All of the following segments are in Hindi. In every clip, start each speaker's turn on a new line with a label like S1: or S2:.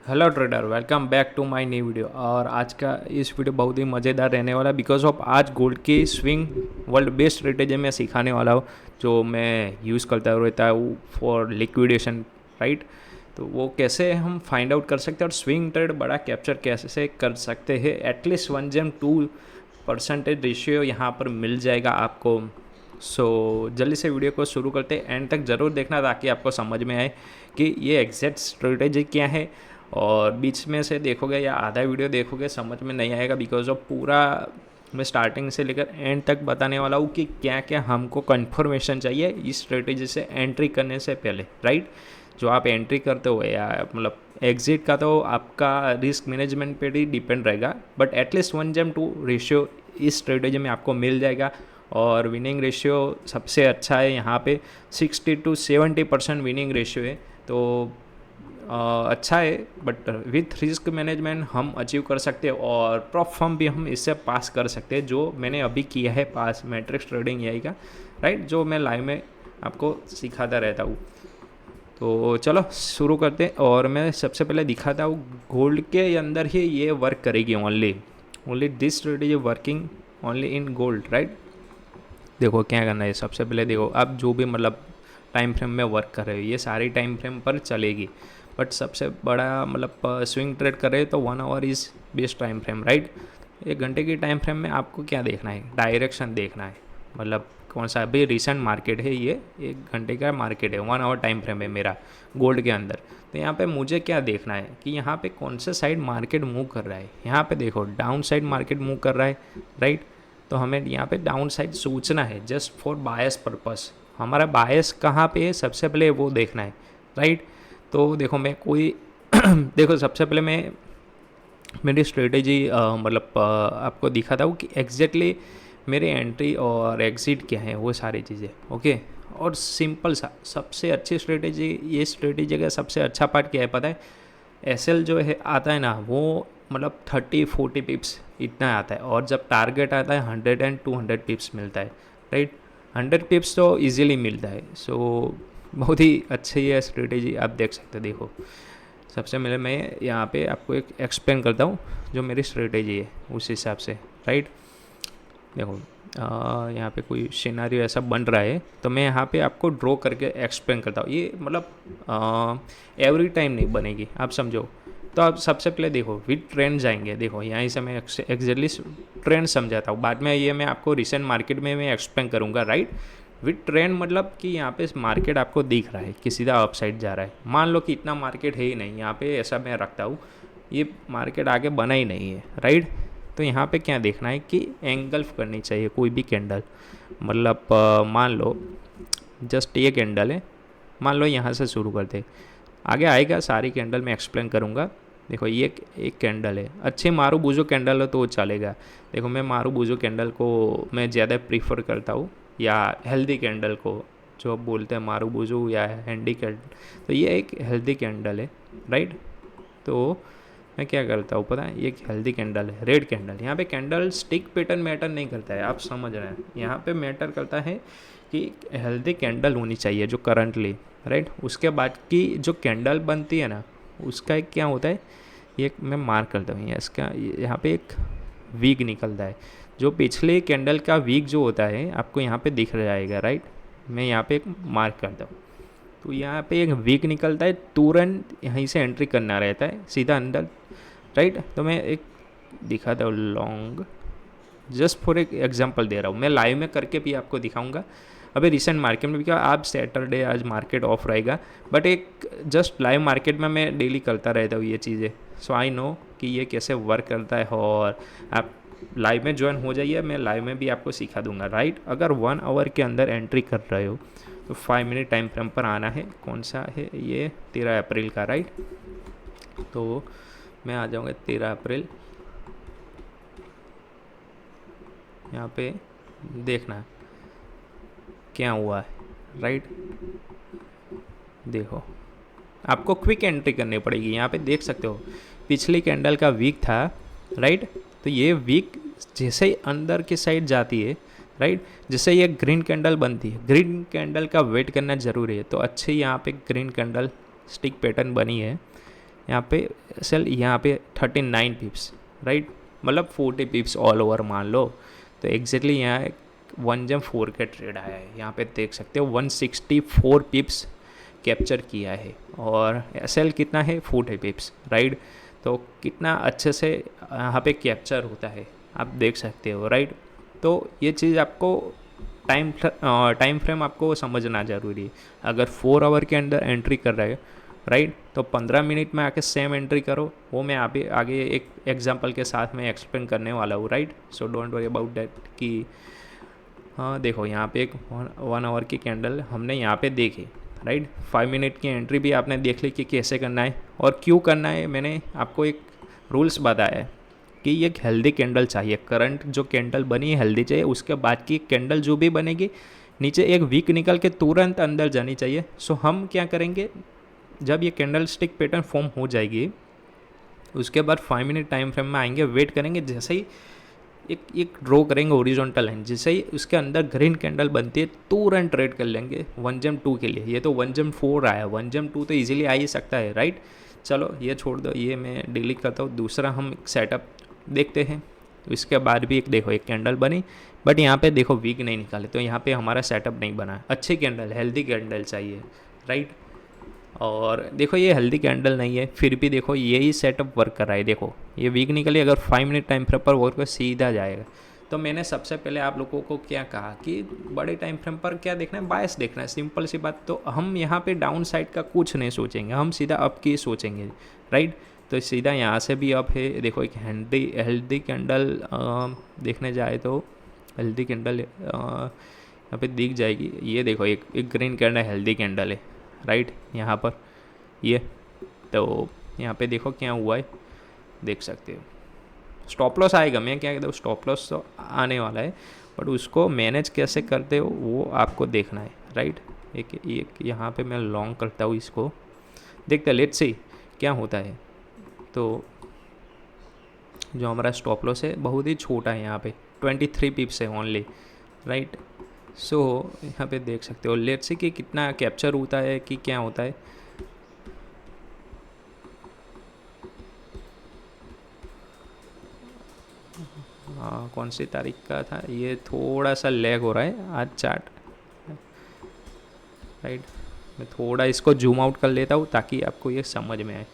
S1: Hello trader, welcome back to my new video. और आज का इस वीडियो बहुत ही मज़ेदार रहने वाला है बिकॉज ऑफ आज गोल्ड की स्विंग वर्ल्ड बेस्ट स्ट्रेटेजी मैं सिखाने वाला हूँ जो मैं यूज़ करता रहता हूँ फॉर लिक्विडेशन। राइट, तो वो कैसे हम फाइंड आउट कर सकते हैं और स्विंग ट्रेड बड़ा कैप्चर कैसे कर सकते हैं। एटलीस्ट 1:2% रेशियो यहाँ पर मिल जाएगा आपको। जल्दी से वीडियो को शुरू करते हैं, एंड तक ज़रूर देखना ताकि आपको समझ में आए कि ये एग्जैक्ट स्ट्रेटेजी क्या है। और बीच में से देखोगे या आधा वीडियो देखोगे समझ में नहीं आएगा बिकॉज ऑफ पूरा मैं स्टार्टिंग से लेकर एंड तक बताने वाला हूँ कि क्या क्या हमको कन्फर्मेशन चाहिए इस स्ट्रेटेजी से एंट्री करने से पहले। राइट, जो आप एंट्री करते हो या मतलब एग्जिट का तो आपका रिस्क मैनेजमेंट पे ही डिपेंड रहेगा, बट एटलीस्ट 1:2 रेशियो इस स्ट्रेटेजी में आपको मिल जाएगा। और विनिंग रेशियो सबसे अच्छा है यहाँ पे, 60 to 70% विनिंग रेशियो है। तो अच्छा है, बट विथ रिस्क मैनेजमेंट हम अचीव कर सकते हैं और प्रॉप फॉर्म भी हम इससे पास कर सकते हैं, जो मैंने अभी किया है पास मैट्रिक्स ट्रेडिंग यही का। राइट, जो मैं लाइव में आपको सिखाता रहता हूँ। तो चलो शुरू करते हैं और मैं सबसे पहले दिखाता हूँ गोल्ड के अंदर ही ये वर्क करेगी। Only only this strategy working only in gold. Right, देखो क्या करना है। सबसे पहले देखो आप जो भी मतलब टाइम फ्रेम में वर्क कर रहे हो ये सारी टाइम फ्रेम पर चलेगी, बट सबसे बड़ा मतलब स्विंग ट्रेड कर रहे हो तो 1 our is best time frame. Right, 1 घंटे की टाइम फ्रेम में आपको क्या देखना है, डायरेक्शन देखना है। मतलब कौन सा अभी रिसेंट मार्केट है, ये 1 घंटे का मार्केट है, 1 आवर टाइम फ्रेम है मेरा गोल्ड के अंदर। तो यहाँ पे मुझे क्या देखना है कि यहाँ पे कौन सा साइड मार्केट मूव कर रहा है। यहाँ पे देखो डाउन साइड मार्केट मूव कर रहा है। राइट, तो हमें यहाँ पे डाउन साइड सोचना है जस्ट फॉर बायस पर्पस। हमारा बायस कहाँ पे है सबसे पहले वो देखना है। राइट, तो देखो मैं कोई देखो सबसे पहले मैं मेरी स्ट्रेटेजी मतलब आपको दिखाता हूँ कि एग्जैक्टली मेरी एंट्री और एग्ज़िट क्या है वो सारी चीज़ें। ओके, और सिंपल सा सबसे अच्छी स्ट्रेटेजी, ये स्ट्रेटेजी का सबसे अच्छा पार्ट क्या है पता है, एसएल जो है आता है ना वो मतलब 30-40 पिप्स इतना आता है, और जब टारगेट आता है 100 and 200 पिप्स मिलता है। राइट, 100 पिप्स तो इजीली मिलता है। बहुत ही अच्छी है स्ट्रेटेजी, आप देख सकते हो। देखो सबसे पहले मैं यहाँ पे आपको एक एक्सप्लेन करता हूँ जो मेरी स्ट्रेटेजी है उस हिसाब से। राइट, देखो यहाँ पे कोई सिनेरियो ऐसा बन रहा है तो मैं यहाँ पे आपको ड्रॉ करके एक्सप्लेन करता हूँ। ये मतलब एवरी टाइम नहीं बनेगी, आप समझो। तो आप सबसे पहले देखो विद ट्रेंड जाएंगे। देखो यहीं से मैं एग्जैक्टली ट्रेंड समझाता हूँ, बाद में ये मैं आपको रिसेंट मार्केट में मैं एक्सप्लेन करूँगा। राइट, विद ट्रेंड मतलब कि यहाँ पे मार्केट आपको दिख रहा है कि सीधा अपसाइड जा रहा है। मान लो कि इतना मार्केट है ही नहीं यहाँ पे, ऐसा मैं रखता हूँ, ये मार्केट आगे बना ही नहीं है। राइट, तो यहाँ पे क्या देखना है कि एंगल्फ करनी चाहिए कोई भी कैंडल। मतलब मान लो जस्ट ये कैंडल है, मान लो यहाँ से शुरू करते, आगे आएगा सारी कैंडल मैं एक्सप्लेन करूँगा। देखो ये एक कैंडल है, अच्छे मारू बूझो कैंडल हो तो वो चलेगा। देखो मैं मारू बूझो कैंडल को मैं ज़्यादा प्रीफर करता हूँ, या हेल्दी कैंडल को जो बोलते हैं मारू बूझो या हैंडी कैंडल। तो ये एक हेल्दी कैंडल है। राइट, तो मैं क्या करता हूँ पता है, ये एक हेल्दी कैंडल है, रेड कैंडल। यहाँ पे कैंडल स्टिक पैटर्न मैटर नहीं करता है, आप समझ रहे हैं। यहाँ पे मैटर करता है कि हेल्दी कैंडल होनी चाहिए जो करंटली। राइट, उसके बाद की जो कैंडल बनती है ना उसका एक क्या होता है, ये मैं मार्क करता हूँ इसका, यहाँ पे एक वीक निकलता है। जो पिछले कैंडल का वीक जो होता है आपको यहाँ पे दिख जाएगा। राइट, मैं यहाँ पे एक मार्क करता हूँ, तो यहाँ पे एक वीक निकलता है, तुरंत यहीं से एंट्री करना रहता है सीधा अंदर। राइट, तो मैं एक दिखाता हूँ लॉन्ग, जस्ट फॉर एक एग्जांपल दे रहा हूँ, मैं लाइव में करके भी आपको दिखाऊंगा। अभी रिसेंट मार्केट में भी क्या, आप सैटरडे आज मार्केट ऑफ रहेगा, बट एक जस्ट लाइव मार्केट में मैं डेली करता रहता हूँ ये चीज़ें। सो आई नो कि ये कैसे वर्क करता है, और आप लाइव में ज्वाइन हो जाइए, मैं लाइव में भी आपको सिखा दूंगा। राइट, अगर 1 आवर के अंदर एंट्री कर रहे हो तो 5 मिनट टाइम फ्रेम पर आना है। कौन सा है ये, 13 अप्रैल का। राइट, तो मैं आ जाऊँगा 13 अप्रैल, यहाँ पे देखना क्या हुआ है। राइट, देखो आपको क्विक एंट्री करनी पड़ेगी। यहाँ पे देख सकते हो पिछली कैंडल का वीक था। राइट, तो ये वीक जैसे ही अंदर की साइड जाती है, राइट, जैसे ये ग्रीन कैंडल बनती है, ग्रीन कैंडल का वेट करना ज़रूरी है। तो अच्छी यहाँ पे ग्रीन कैंडल स्टिक पैटर्न बनी है, यहाँ पे सेल यहाँ पे 39 पिप्स, राइट, मतलब 40 पिप्स ऑल ओवर मान लो। तो एग्जैक्टली यहाँ 1 Gem 4 का ट्रेड आया है, यहाँ पे देख सकते हो 164 पिप्स कैप्चर किया है और सेल कितना है 40 पिप्स, राइट। तो कितना अच्छे से यहाँ पे कैप्चर होता है आप देख सकते हो, राइट। तो ये चीज़ आपको टाइम फ्रेम आपको समझना ज़रूरी है। अगर 4 आवर के अंदर एंट्री कर रहे हो, राइट, तो 15 मिनट में आके सेम एंट्री करो। वो मैं आगे एक एग्जांपल के साथ में एक्सप्लेन करने वाला हूँ, right. So don't worry about that कि हाँ देखो यहाँ पे एक 1 आवर की कैंडल हमने यहाँ पे देखी, राइट। 5 मिनट की एंट्री भी आपने देख ली कि कैसे करना है और क्यों करना है। मैंने आपको एक रूल्स बताया है कि ये एक हेल्दी कैंडल चाहिए। करंट जो कैंडल बनी है हेल्दी चाहिए, उसके बाद की कैंडल जो भी बनेगी नीचे एक वीक निकल के तुरंत अंदर जानी चाहिए। सो हम क्या करेंगे, जब ये कैंडल स्टिक पैटर्न फॉर्म हो जाएगी उसके बाद 5 मिनट टाइम फ्रेम में आएंगे, वेट करेंगे। जैसे ही एक ड्रॉ करेंगे ओरिजोनटल लाइन, जैसे ही उसके अंदर ग्रीन कैंडल बनती है तुरंत ट्रेड कर लेंगे 1 Gem 2 के लिए। ये तो 1 Gem 4 आया, 1 Gem 2 तो इजीली आ ही सकता है, राइट। चलो ये छोड़ दो, ये मैं डिलीट करता हूँ। दूसरा हम एक सेटअप देखते हैं। तो इसके बाद भी एक देखो एक कैंडल बनी, बट यहाँ पे देखो वीक नहीं निकाले, तो यहाँ पे हमारा सेटअप नहीं बना। अच्छी कैंडल, हेल्दी कैंडल चाहिए, राइट। और देखो ये हेल्दी कैंडल नहीं है, फिर भी देखो यही सेटअप वर्क कर रहा है। देखो ये वीक निकली, अगर 5 मिनट टाइम फ्रेम पर वर्क कर सीधा जाएगा। तो मैंने सबसे पहले आप लोगों को क्या कहा कि बड़े टाइम फ्रेम पर क्या देखना है, बायस देखना है, सिंपल सी बात। तो हम यहाँ पे डाउन साइड का कुछ नहीं सोचेंगे, हम सीधा अप की सोचेंगे, राइट। तो सीधा यहाँ से भी अप है। देखो एक हेल्दी कैंडल देखने जाए तो हेल्दी कैंडल यहाँ पे दिख जाएगी। ये देखो एक ग्रीन कैंडल हेल्दी कैंडल है, राइट। यहाँ पर ये तो यहाँ पे देखो क्या हुआ है, देख सकते हो। स्टॉप लॉस आएगा, मैं क्या कहता हूँ, स्टॉप लॉस तो आने वाला है, बट उसको मैनेज कैसे करते हो वो आपको देखना है, राइट। एक यहाँ पे मैं लॉन्ग करता हूँ इसको, देखते हैं, लेट्स सी क्या होता है। तो जो हमारा स्टॉप लॉस है बहुत ही छोटा है, यहाँ पे 23 पिप्स है ओनली, राइट। सो यहाँ पे देख सकते हो, लेट्स सी कि कितना कैप्चर होता है कि क्या होता है। हाँ कौन सी तारीख का था ये, थोड़ा सा लैग हो रहा है आज चार्ट, राइट। मैं थोड़ा इसको जूम आउट कर लेता हूँ ताकि आपको ये समझ में आए।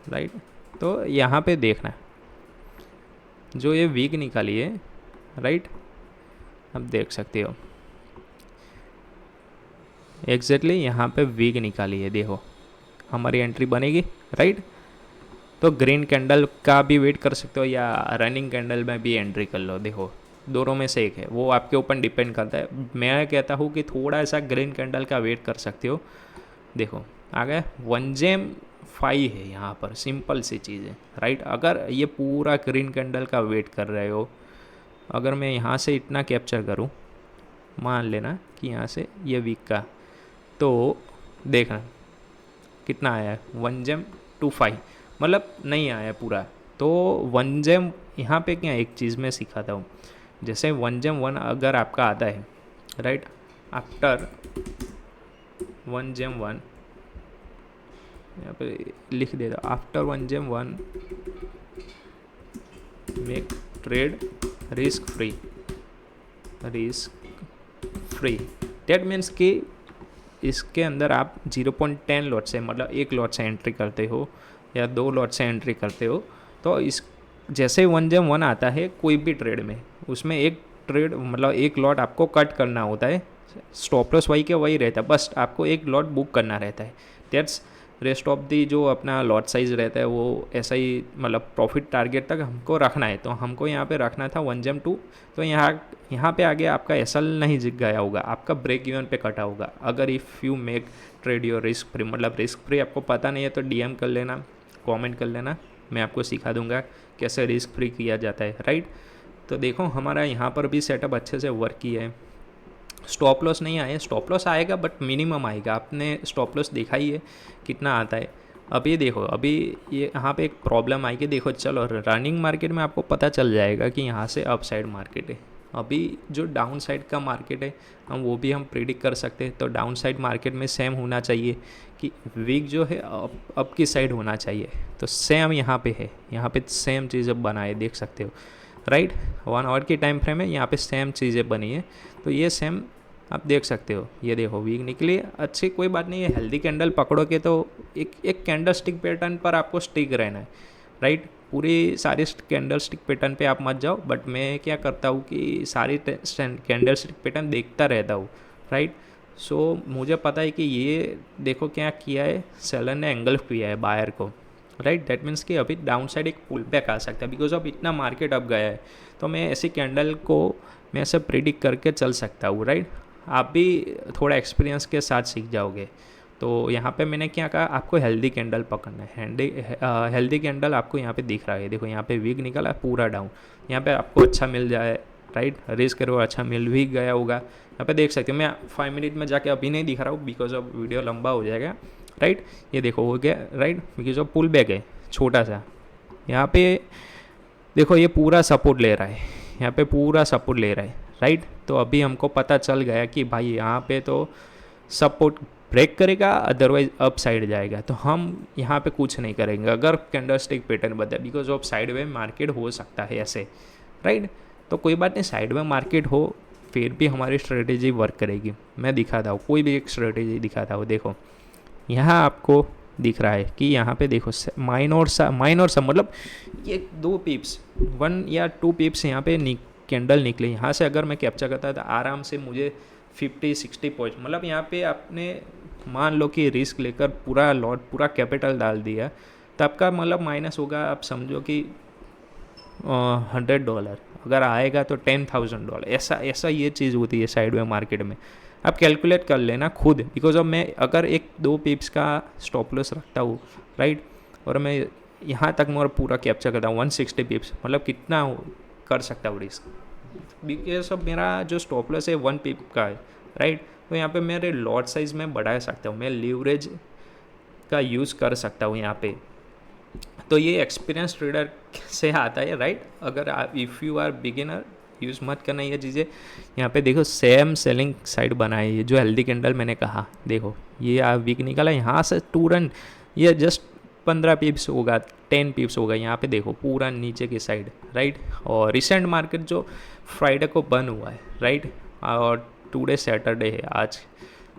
S1: राइट, तो यहाँ पे देखना जो ये वीक निकाली है, राइट, अब देख सकते हो एग्जैक्टली यहाँ पे वीक निकाली है। देखो हमारी एंट्री बनेगी, राइट। तो ग्रीन कैंडल का भी वेट कर सकते हो या रनिंग कैंडल में भी एंट्री कर लो। देखो दोनों में से एक है, वो आपके ऊपर डिपेंड करता है। मैं कहता हूँ कि थोड़ा सा ग्रीन कैंडल का वेट कर सकते हो। देखो आ गया 1 Gem 5 है यहाँ पर, सिंपल सी चीज़ है, राइट। अगर ये पूरा ग्रीन कैंडल का वेट कर रहे हो, अगर मैं यहाँ से इतना कैप्चर करूँ, मान लेना कि यहाँ से ये वीक का, तो देखना कितना आया है 1 Gem 2 5, मतलब नहीं आया पूरा। तो 1 Gem यहाँ पे क्या एक चीज़ मैं सिखाता हूँ, जैसे 1 Gem 1 अगर आपका आता है, राइट, आफ्टर 1 Gem 1 यहाँ पे लिख देता, after 1 Gem 1 make trade risk free. That means कि इसके अंदर आप 0.10 लॉट से, मतलब एक लॉट से एंट्री करते हो या 2 लॉट से एंट्री करते हो। तो इस जैसे 1 Gem 1 आता है कोई भी ट्रेड में, उसमें एक ट्रेड मतलब एक लॉट आपको कट करना होता है। स्टॉप लॉस वही के वही रहता है, बस आपको एक लॉट बुक करना रहता है। दैट्स रेस्ट ऑफ दी जो अपना लॉट साइज रहता है वो ऐसा ही, मतलब प्रॉफिट टारगेट तक हमको रखना है। तो हमको यहाँ पे रखना था 1 Gem 2। तो यहाँ पे आगे आपका एसल नहीं जिग गया होगा, आपका ब्रेक इवन पे कटा होगा। अगर if you make trade your risk free, मतलब रिस्क फ्री आपको पता नहीं है तो DM कर लेना, कमेंट कर लेना, मैं आपको सिखा दूंगा कैसे रिस्क फ्री किया जाता है, राइट। तो देखो हमारा यहाँ पर भी सेटअप अच्छे से वर्क किया है। स्टॉप लॉस नहीं आया, स्टॉप लॉस आएगा बट मिनिमम आएगा। आपने स्टॉप लॉस देखा ही है कितना आता है। अब ये देखो, अभी ये यहाँ पे एक प्रॉब्लम आएगी। देखो चलो रनिंग मार्केट में आपको पता चल जाएगा कि यहाँ से अप साइड मार्केट है, अभी जो डाउन साइड का मार्केट है वो भी हम प्रिडिक्ट कर सकते हैं। तो डाउन साइड मार्केट में सेम होना चाहिए कि वीक जो है अप की साइड होना चाहिए। तो सेम यहाँ पे है, यहाँ पे सेम चीज़ें बनाए देख सकते हो, राइट। 1 आवर की टाइम फ्रेम है, यहाँ पे सेम चीज़ें बनी है। तो ये सेम आप देख सकते हो, ये देखो वीक निकली अच्छी, कोई बात नहीं है। हेल्दी कैंडल पकड़ोगे तो एक कैंडल स्टिक पैटर्न पर आपको स्टिक रहना है, राइट। पूरी सारी कैंडल स्टिक पैटर्न पे आप मत जाओ, बट मैं क्या करता हूँ कि सारी कैंडल स्टिक पैटर्न देखता रहता हूँ, राइट। सो मुझे पता है कि ये देखो क्या किया है, सेलर ने एंगल किया है बायर को, राइट। दैट मीन्स कि अभी डाउन साइड एक पुल बैक आ सकता है, बिकॉज अब इतना मार्केट अप गया है। तो मैं ऐसी कैंडल को मैं ऐसे प्रिडिक्ट करके चल सकता हूँ, राइट। आप भी थोड़ा एक्सपीरियंस के साथ सीख जाओगे। तो यहाँ पे मैंने क्या कहा, आपको हेल्दी कैंडल पकड़ना है। हेल्दी कैंडल आपको यहाँ पे दिख रहा है, देखो यहाँ पे वीक निकला पूरा डाउन, यहाँ पे आपको अच्छा मिल जाए, राइट। रिस्क करो, अच्छा मिल भी गया होगा। यहाँ पे देख सकते हो, मैं 5 मिनट में जाके अभी नहीं दिखा रहा हूँ बिकॉज ऑफ वीडियो लंबा हो जाएगा, राइट। ये देखो हो गया, right, because of pull back है छोटा सा। यहाँ पे देखो ये पूरा सपोर्ट ले रहा है, यहाँ पे पूरा सपोर्ट ले रहा है, राइट। तो अभी हमको पता चल गया कि भाई यहाँ पे तो सपोर्ट ब्रेक करेगा, अदरवाइज अप साइड जाएगा। तो हम यहाँ पे कुछ नहीं करेंगे अगर कैंडल स्टिक पैटर्न बदले, because of side way market हो सकता है ऐसे, राइट। तो कोई बात नहीं, साइड में मार्केट हो फिर भी हमारी स्ट्रेटेजी वर्क करेगी। मैं दिखाता हूँ, कोई भी एक स्ट्रेटेजी दिखाता हूँ। देखो यहाँ आपको दिख रहा है कि यहाँ पे देखो माइनर सा मतलब ये 2 पिप्स 1 या 2 पिप्स यहाँ पे कैंडल निकले। यहाँ से अगर मैं कैप्चर करता था आराम से मुझे 50-60 पॉइंट, मतलब यहाँ पे आपने मान लो कि रिस्क लेकर पूरा लॉट पूरा कैपिटल डाल दिया, तो आपका मतलब माइनस होगा, आप समझो कि $100, अगर आएगा तो $10,000। ऐसा ये चीज़ होती है साइड में मार्केट में। आप कैलकुलेट कर लेना खुद, बिकॉज अब मैं अगर 1-2 पिप्स का स्टॉप लॉस रखता हूँ, राइट, और मैं यहाँ तक मैं पूरा कैप्चर करता हूँ 160 पिप्स, मतलब कितना कर सकता हूँ रिस्क, बिकॉज अब मेरा जो स्टॉप लॉस है 1 पिप का है, राइट। तो यहाँ पे मेरे लॉट साइज में बढ़ा सकता हूँ, मैं लीवरेज का यूज़ कर सकता हूँ यहाँ पे। तो ये एक्सपीरियंस ट्रेडर से आता है, राइट। अगर आप if you are beginner use मत करना ये चीज़ें। यहाँ पे देखो सेम सेलिंग साइड बनाई है, जो हेल्दी कैंडल मैंने कहा, देखो ये आप वीक निकाला, यहाँ से तुरंत ये जस्ट 15 पिप्स होगा, 10 पिप्स होगा, यहाँ पे देखो पूरा नीचे की साइड, राइट। और रिसेंट मार्केट जो फ्राइडे को बंद हुआ है, राइट, और टुडे सैटरडे है आज,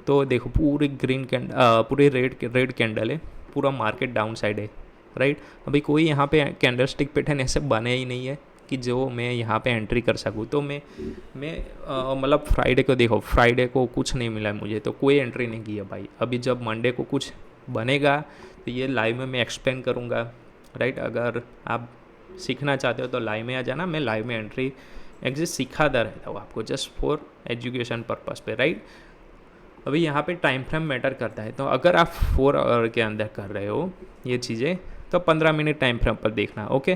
S1: तो देखो पूरी ग्रीन कैंडल पूरी रेड कैंडल है, पूरा मार्केट डाउन साइड है, राइट। अभी कोई यहाँ पे कैंडल स्टिक पैटर्न ऐसे बने ही नहीं है कि जो मैं यहाँ पे एंट्री कर सकूँ। तो मैं मतलब फ्राइडे को देखो, फ्राइडे को कुछ नहीं मिला मुझे, तो कोई एंट्री नहीं की है भाई। अभी जब मंडे को कुछ बनेगा तो ये लाइव में मैं एक्सप्लेन करूँगा, राइट। अगर आप सीखना चाहते हो तो लाइव में आ जाना, मैं लाइव में एंट्री एग्जिट सिखाता रहता हूँ आपको, जस्ट फॉर एजुकेशन पर्पज़ पे, राइट। अभी यहाँ पे टाइम फ्रेम मैटर करता है, तो अगर आप 4 आवर के अंदर कर रहे हो ये चीज़ें तो 15 मिनट टाइम फ्रेम पर देखना, ओके।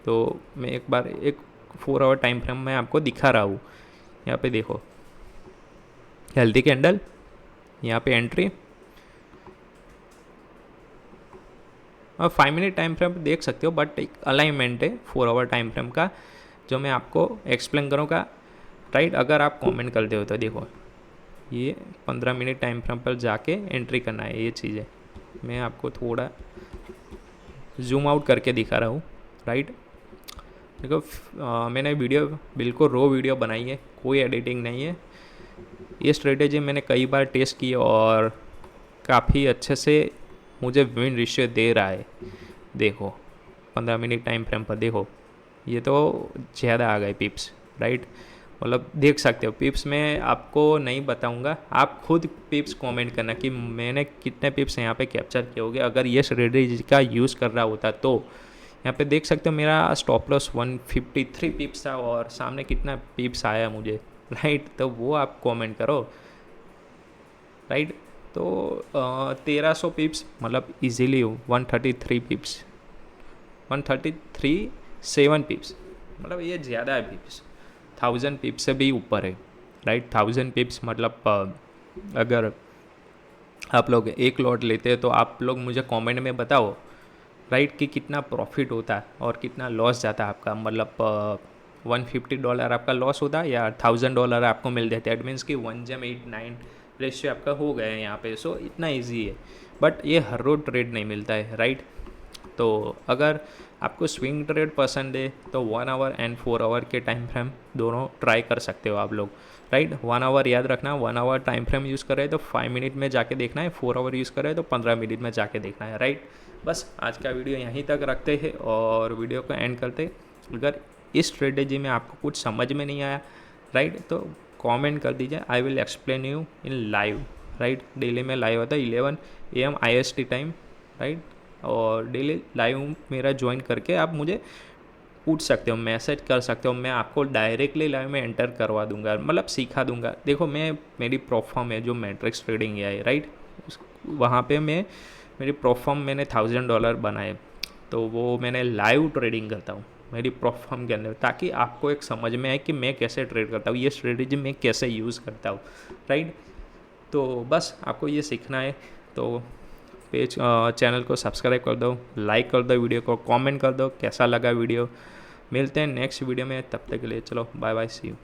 S1: तो मैं एक बार एक 4 आवर टाइम फ्रेम में आपको दिखा रहा हूँ। यहाँ पे देखो हेल्दी कैंडल, यहाँ पे एंट्री, और 5 मिनट टाइम फ्रेम पर देख सकते हो, बट एक अलाइनमेंट है 4 आवर टाइम फ्रेम का जो मैं आपको एक्सप्लेन करूँगा, राइट। अगर आप कमेंट करते हो तो देखो ये 15 मिनट टाइम फ्रेम पर जाके एंट्री करना है, ये चीज़ है। मैं आपको थोड़ा जूम आउट करके दिखा रहा हूँ, राइट। देखो मैंने वीडियो बिल्कुल रो वीडियो बनाई है, कोई एडिटिंग नहीं है। ये स्ट्रेटेजी मैंने कई बार टेस्ट की और काफ़ी अच्छे से मुझे विन रेशियो दे रहा है। देखो 15 मिनट टाइम फ्रेम पर देखो ये तो ज़्यादा आ गए पिप्स, राइट। मतलब देख सकते हो पिप्स मैं आपको नहीं बताऊंगा, आप खुद पिप्स कमेंट करना कि मैंने कितने पिप्स यहाँ पे कैप्चर किए होंगे अगर ये स्ट्रेटेजी का यूज़ कर रहा होता। तो यहाँ पे देख सकते हो मेरा स्टॉप लॉस 153 पिप्स था और सामने कितना पिप्स आया मुझे, राइट। तो वो आप कमेंट करो, राइट। तो 1300 पिप्स मतलब इजीली 133 पिप्स 133.7 पिप्स, मतलब ये ज़्यादा है पिप्स, 1000 पिप्स से भी ऊपर है, राइट। 1000 पिप्स मतलब अगर आप लोग एक लॉट लेते हैं तो आप लोग मुझे कमेंट में बताओ, राइट, कि कितना प्रॉफिट होता है और कितना लॉस जाता है आपका, मतलब $150 आपका लॉस होता या $1000 आपको मिल जाते। एट मीन्स कि 1:8-9 रेशियो आपका हो गया है यहाँ पे। सो इतना ईजी है, बट ये हर रोज़ ट्रेड नहीं मिलता है, राइट। तो अगर आपको स्विंग ट्रेड पसंद है तो 1 आवर एंड 4 आवर के टाइम फ्रेम दोनों ट्राई कर सकते हो आप लोग, राइट। 1 आवर याद रखना, 1 आवर टाइम फ्रेम यूज़ कर रहे हैं तो 5 मिनट में जाके देखना है, 4 आवर यूज़ कर रहे हैं तो 15 मिनट में जाके देखना है, राइट। बस आज का वीडियो यहीं तक रखते हैं और वीडियो को एंड करते। अगर इस स्ट्रेटेजी में आपको कुछ समझ में नहीं आया, राइट, तो कमेंट कर दीजिए, I will explain you in live, right. Daily में लाइव होता है 11 AM IST टाइम, राइट। और डेली लाइव मेरा ज्वाइन करके आप मुझे पूछ सकते हो, मैसेज कर सकते हो, मैं आपको डायरेक्टली लाइव में एंटर करवा दूंगा, मतलब सिखा दूंगा। देखो मेरी प्रोफॉर्म है जो मैट्रिक्स ट्रेडिंग है, राइट, वहाँ पे मेरी प्रोफॉर्म मैंने $1000 बनाए, तो वो मैंने लाइव ट्रेडिंग करता हूँ मेरी प्रोफॉर्म के अंदर, ताकि आपको एक समझ में आए कि मैं कैसे ट्रेड करता हूँ, ये स्ट्रेटेजी मैं कैसे यूज़ करता हूँ, राइट। तो बस आपको ये सीखना है तो चैनल को सब्सक्राइब कर दो, लाइक कर दो, वीडियो को कमेंट कर दो कैसा लगा वीडियो। मिलते हैं नेक्स्ट वीडियो में, तब तक के लिए चलो बाय बाय, सी यू।